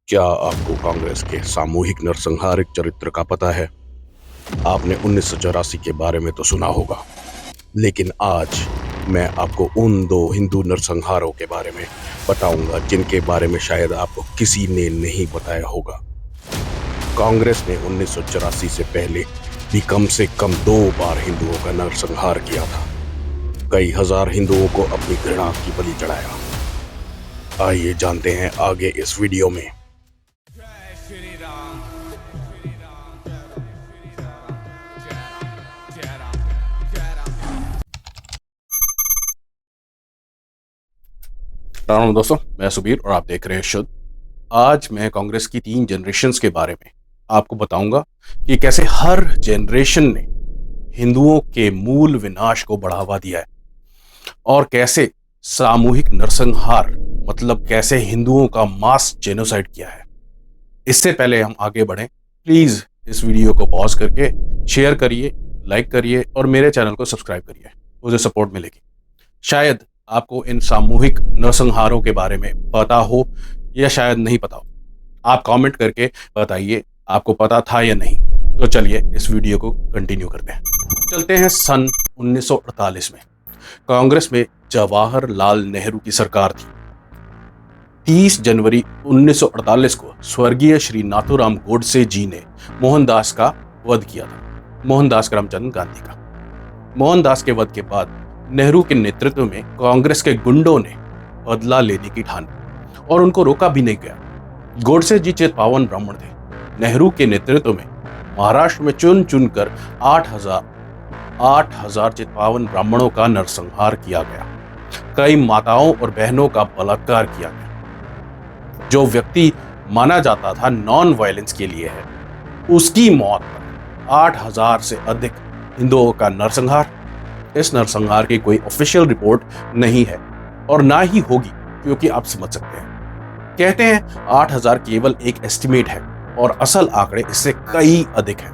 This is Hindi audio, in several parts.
क्या आपको कांग्रेस के सामूहिक नरसंहारिक चरित्र का पता है? आपने 1984 के बारे में तो सुना होगा, लेकिन आज मैं आपको उन दो हिंदू नरसंहारों के बारे में बताऊंगा जिनके बारे में शायद आपको किसी ने नहीं बताया होगा। कांग्रेस ने 1984 से पहले भी कम से कम 2 बार हिंदुओं का नरसंहार किया था। कई हजार हिंदुओं को अपनी घृणा की बलि चढ़ाया। आइए जानते हैं आगे इस वीडियो में। राम दोस्तों, मैं सुबीर और आप देख रहे हैं शुद्ध। आज मैं कांग्रेस की 3 जनरेशन्स के बारे में आपको बताऊंगा कि कैसे हर जनरेशन ने हिंदुओं के मूल विनाश को बढ़ावा दिया है और कैसे सामूहिक नरसंहार मतलब कैसे हिंदुओं का मास जेनोसाइड किया है। इससे पहले हम आगे बढ़ें, प्लीज इस वीडियो को पॉज करके शेयर करिए, लाइक करिए और मेरे चैनल को सब्सक्राइब करिए, मुझे सपोर्ट मिलेगी। शायद आपको इन सामूहिक नरसंहारों के बारे में पता हो या शायद नहीं पता हो। आप कमेंट करके बताइए आपको पता था या नहीं। तो चलिए इस वीडियो को कंटिन्यू करते हैं। चलते हैं सन 1948 में। कांग्रेस में जवाहरलाल नेहरू की सरकार थी। 30 जनवरी 1948 को स्वर्गीय श्री नाथूराम गोडसे जी ने मोहनदास का वध किया था, मोहनदास करमचंद गांधी का। मोहनदास के वध के बाद नेहरू के नेतृत्व में कांग्रेस के गुंडों ने बदला लेने की ठानी और उनको रोका भी नहीं गया। गोडसे जी चेतपावन ब्राह्मण थे। नेहरू के नेतृत्व में महाराष्ट्र में चुन चुनकर 8,000 चेतपावन ब्राह्मणों का नरसंहार किया गया। कई माताओं और बहनों का बलात्कार किया गया। जो व्यक्ति माना जाता था नॉन वायलेंस के लिए है, उसकी मौत पर 8,000 से अधिक हिंदुओं का नरसंहार। इस नरसंहार की कोई ऑफिशियल रिपोर्ट नहीं है और ना ही होगी, क्योंकि आप समझ सकते हैं। कहते हैं 8,000 केवल एक एस्टिमेट है और असल आंकड़े इससे कई अधिक हैं।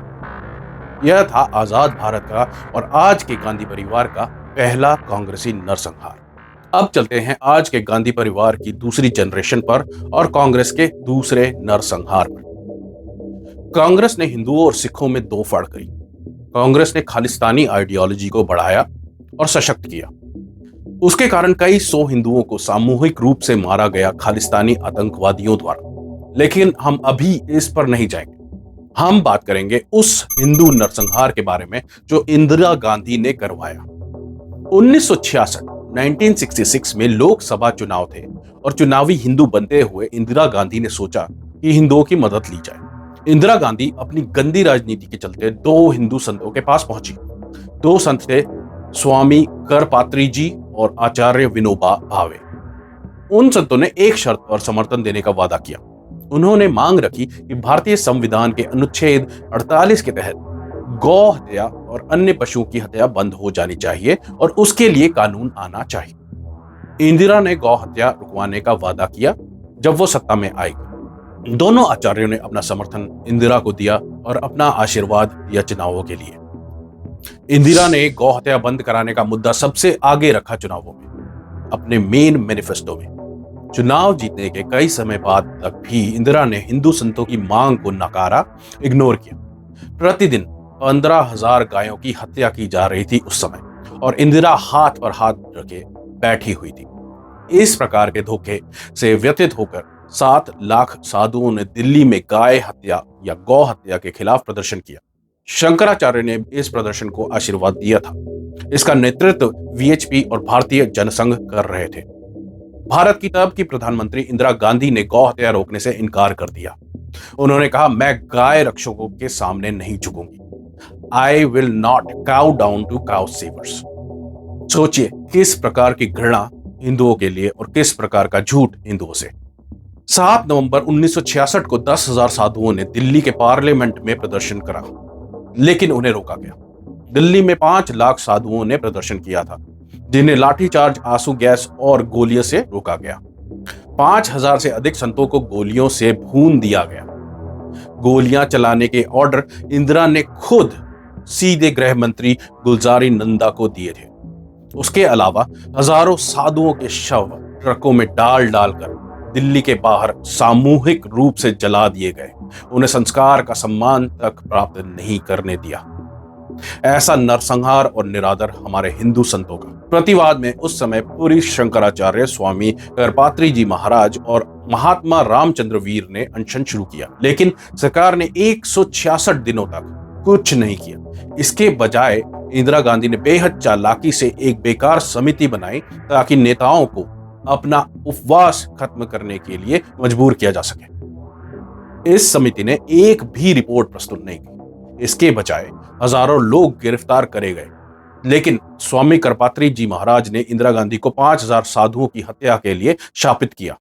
यह था आजाद भारत का और आज के गांधी परिवार का पहला कांग्रेसी नरसंहार। अब चलते हैं आज के गांधी परिवार की दूसरी जनरेशन पर और कांग्रेस के दूसरे नरसंहार पर। कांग्रेस ने हिंदुओं और सिखों में दो फाड़ करी। कांग्रेस ने खालिस्तानी आइडियोलॉजी को बढ़ाया और सशक्त किया। उसके कारण कई 100 हिंदुओं को सामूहिक रूप से मारा गया खालिस्तानी आतंकवादियों द्वारा। लेकिन हम अभी इस पर नहीं जाएंगे। हम बात करेंगे उस हिंदू नरसंहार के बारे में जो इंदिरा गांधी ने करवाया। 1966 में लोकसभा चुनाव थे और चुनावी हिंदू बनते हुए इंदिरा गांधी ने सोचा कि हिंदुओं की मदद ली जाए। इंदिरा गांधी अपनी गंदी राजनीति के चलते 2 हिंदू संतों के पास पहुंची। 2 संत थे स्वामी करपात्री जी और आचार्य विनोबा भावे। उन संतों ने एक शर्त पर समर्थन देने का वादा किया। उन्होंने मांग रखी कि भारतीय संविधान के अनुच्छेद 48 के तहत गौ हत्या और अन्य पशुओं की हत्या बंद हो जानी चाहिए और उसके लिए कानून आना चाहिए। इंदिरा ने गौ हत्या रुकवाने का वादा किया जब वो सत्ता में आई। दोनों आचार्यों ने अपना समर्थन इंदिरा को दिया और अपना आशीर्वाद दिया चुनावों के लिए। इंदिरा ने गौ हत्या बंद कराने का मुद्दा सबसे आगे रखा चुनावों में, अपने मेन मैनिफेस्टो में। चुनाव जीतने के कई समय बाद तक भी इंदिरा ने हिंदू संतों की मांग को नकारा, इग्नोर किया। प्रतिदिन 15,000 गायों की हत्या की जा रही थी उस समय और इंदिरा हाथ पर हाथ रखे बैठी हुई थी। इस प्रकार के धोखे से व्यथित होकर 7 लाख साधुओं ने दिल्ली में गाय हत्या या गौ हत्या के खिलाफ प्रदर्शन किया। शंकराचार्य ने इस प्रदर्शन को आशीर्वाद दिया था। इसका नेतृत्व वीएचपी और भारतीय जनसंघ कर रहे थे। भारत की तब की प्रधानमंत्री इंदिरा गांधी ने गौ हत्या रोकने से इनकार कर दिया। उन्होंने कहा, मैं गाय रक्षकों के सामने नहीं झुकूंगी। I will not cow down to cow savers. सोचिए किस प्रकार की घृणा हिंदुओं के लिए और किस प्रकार का झूठ हिंदुओं से। 7 नवंबर 1966 को 10,000 साधुओं ने दिल्ली के पार्लियामेंट में प्रदर्शन करा, लेकिन उन्हें रोका गया। दिल्ली में 5 लाख साधुओं ने प्रदर्शन किया था, जिन्हें लाठीचार्ज, आंसू गैस और गोलियों से रोका गया। 5,000 से अधिक संतों को गोलियों से भून दिया गया। गोलियां चलाने के ऑर्डर इंदिरा ने खुद सीधे गृह मंत्री गुलजारी नंदा को दिए थे। उसके अलावा हजारों साधुओं के शव ट्रकों में डाल डालकर दिल्ली के बाहर सामूहिक रूप से जला दिए गए। उन्हें संस्कार का सम्मान तक प्राप्त नहीं करने दिया। ऐसा नरसंहार और निरादर हमारे हिंदू संतों का। प्रतिवाद में उस समय पुरी शंकराचार्य स्वामी करपात्री जी महाराज और महात्मा रामचंद्र वीर ने अनशन शुरू किया, लेकिन सरकार ने 166 दिनों तक कुछ नहीं किया। इसके बजाय इंदिरा गांधी ने बेहद चालाकी से एक बेकार समिति बनाई ताकि नेताओं को अपना उपवास खत्म करने के लिए मजबूर किया जा सके। इस समिति ने एक भी रिपोर्ट प्रस्तुत नहीं की। इसके बजाय हजारों लोग गिरफ्तार करे गए, लेकिन स्वामी करपात्री जी महाराज ने इंदिरा गांधी को 5000 साधुओं की हत्या के लिए शापित किया।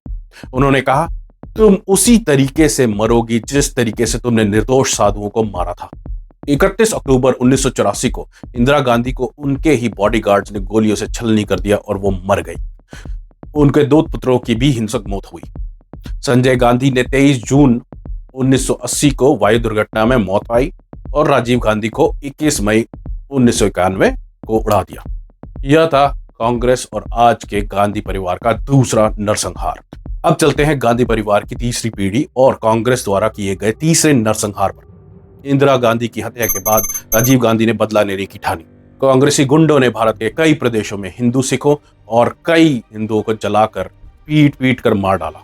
उन्होंने कहा, तुम उसी तरीके से मरोगी जिस तरीके से तुमने निर्दोष साधुओं को मारा था। 31 अक्टूबर 1984 को इंदिरा गांधी को उनके ही बॉडीगार्ड्स ने गोलियों से छलनी कर दिया और वो मर गई। उनके 2 पुत्रों की भी हिंसक मौत हुई। संजय गांधी ने 23 जून 1980 को वायु दुर्घटना में मौत पाई और राजीव गांधी को 21 मई 1991 को उड़ा दिया। यह था कांग्रेस और आज के गांधी परिवार का दूसरा नरसंहार। अब चलते हैं गांधी परिवार की तीसरी पीढ़ी और कांग्रेस द्वारा किए गए तीसरे नरसंहार पर। इंदिरा गांधी की हत्या के बाद राजीव गांधी ने बदला लेने की ठानी। कांग्रेसी गुंडों ने भारत के कई प्रदेशों में हिंदू सिखों और कई हिंदुओं को जलाकर पीट कर मार डाला।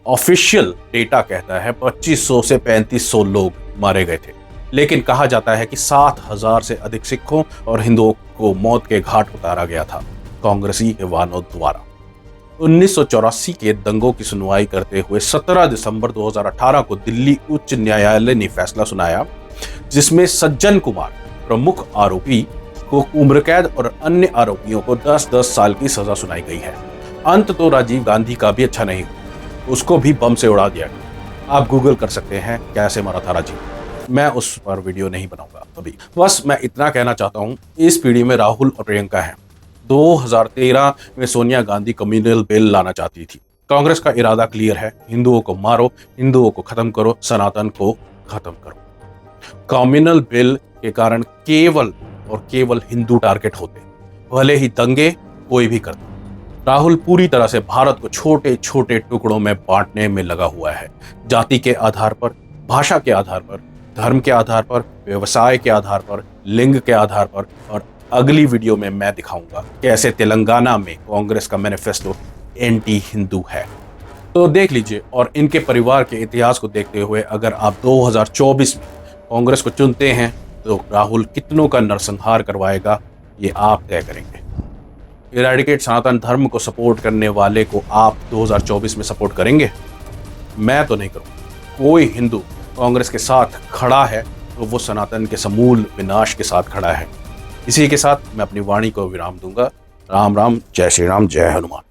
ऑफिशियल डेटा कहता है 2500 से 3500 लोग मारे गए थे, लेकिन कहा जाता है कि 7000 से अधिक सिखों और हिंदुओं को मौत के घाट उतारा गया था कांग्रेसी जवानों द्वारा। 1984 के दंगों की सुनवाई करते हुए 17 दिसंबर 2018 को दिल्ली उच्च न्यायालय ने फैसला सुनाया, जिसमें सज्जन कुमार प्रमुख आरोपी को उम्र कैद और अन्य आरोपियों को 10-10 साल की सजा सुनाई गई है। अंत तो राजीव गांधी का भी अच्छा नहीं हुआ, उसको भी बम से उड़ा दिया गया। आप गूगल कर सकते हैं कैसे मरा था राजीव, मैं उस पर वीडियो नहीं बनाऊंगा अभी। बस मैं इतना कहना चाहता हूं, इस पीढ़ी में राहुल और प्रियंका हैं। 2013 में सोनिया गांधी कम्युनल बिल लाना चाहती थी। कांग्रेस का इरादा क्लियर है, हिंदुओं को मारो, हिंदुओं को खत्म करो, सनातन को खत्म करो। कम्युनल बिल के कारण केवल और केवल हिंदू टारगेट होते, भले ही दंगे कोई भी करता। राहुल पूरी तरह से भारत को छोटे छोटे टुकड़ों में बांटने में लगा हुआ है, जाति के आधार पर, भाषा के आधार पर, धर्म के आधार पर, व्यवसाय के आधार पर, लिंग के आधार पर। और अगली वीडियो में मैं दिखाऊंगा कैसे तेलंगाना में कांग्रेस का मैनिफेस्टो एंटी हिंदू है, तो देख लीजिए। और इनके परिवार के इतिहास को देखते हुए अगर आप 2024 में कांग्रेस को चुनते हैं तो राहुल कितनों का नरसंहार करवाएगा ये आप तय करेंगे। इरेडिकेट सनातन धर्म को सपोर्ट करने वाले को आप 2024 में सपोर्ट करेंगे? मैं तो नहीं करूँगा। कोई हिंदू कांग्रेस के साथ खड़ा है तो वो सनातन के समूल विनाश के साथ खड़ा है। इसी के साथ मैं अपनी वाणी को विराम दूंगा। राम राम, जय श्री राम, जय हनुमान।